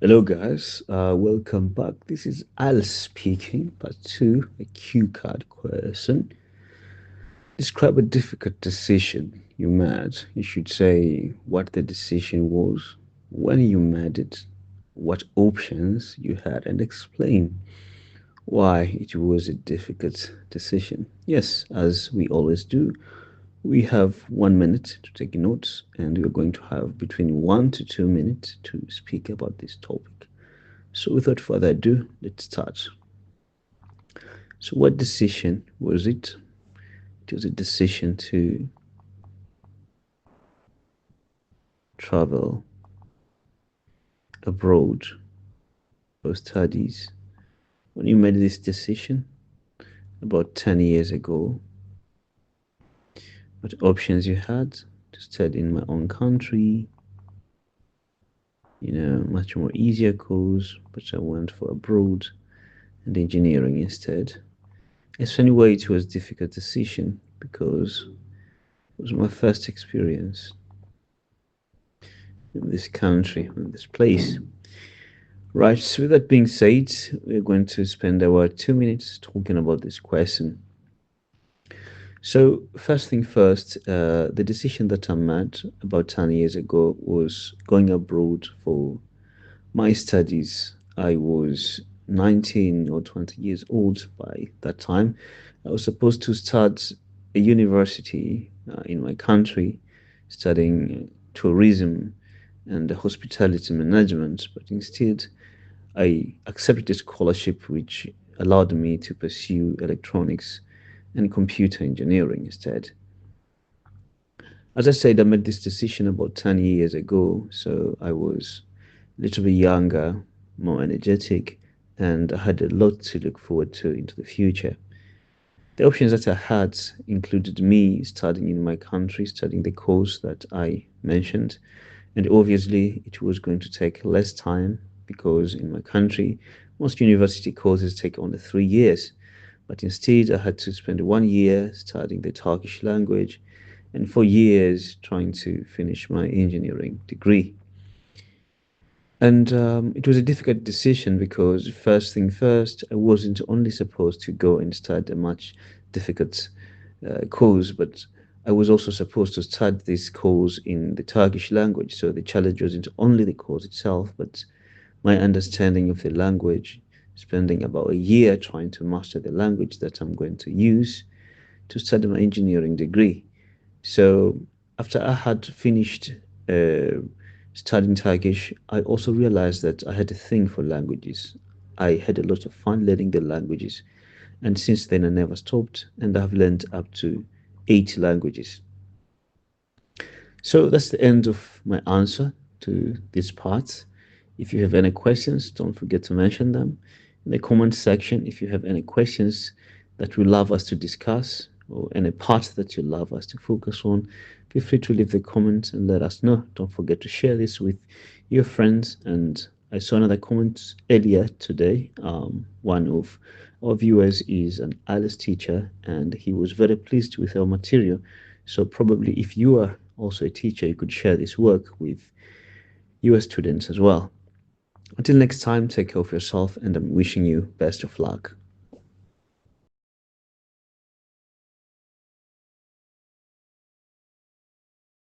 Hello, guys. Welcome back. This is IELTS Speaking, part two, a cue card question. Describe a difficult decision you made. You should say what the decision was, when you made it, what options you had, and explain why it was a difficult decision. Yes, as we always do, we have 1 minute to take notes, and we're going to have between 1 to 2 minutes to speak about this topic. So, without further ado, let's start. So, what decision was it? It was a decision to travel abroad for studies. When you made this decision about 10 years ago, what options you had to study in my own country, much more easier course, but I went for abroad and engineering instead. It's anyway, it was a difficult decision because it was my first experience in this country, in this place. Right, so with that being said, we're going to spend our 2 minutes talking about this question. So, first thing first, the decision that I made about 10 years ago was going abroad for my studies. I was 19 or 20 years old by that time. I was supposed to start a university in my country, studying tourism and hospitality management, but instead, I accepted a scholarship which allowed me to pursue electronics and computer engineering instead. As I said, I made this decision about 10 years ago, so I was a little bit younger, more energetic, and I had a lot to look forward to into the future. The options that I had included me studying in my country, studying the course that I mentioned, and obviously it was going to take less time because in my country, most university courses take only 3 years. But instead, I had to spend 1 year studying the Turkish language and 4 years trying to finish my engineering degree. And it was a difficult decision because, first thing first, I wasn't only supposed to go and start a much difficult course, but I was also supposed to start this course in the Turkish language. So the challenge wasn't only the course itself, but my understanding of the language, spending about a year trying to master the language that I'm going to use to study my engineering degree. So after I had finished uh, studying Turkish, I also realized that I had a thing for languages. I had a lot of fun learning the languages, and since then I never stopped, and I've learned up to 8 languages. So that's the end of my answer to this part. If you have any questions, don't forget to mention them in the comment section. If you have any questions that you love us to discuss or any part that you love us to focus on, feel free to leave the comment and let us know. Don't forget to share this with your friends. And I saw another comment earlier today. One of our viewers is an IELTS teacher and he was very pleased with our material. So probably if you are also a teacher, you could share this work with your students as well. Until next time, take care of yourself and I'm wishing you best of luck.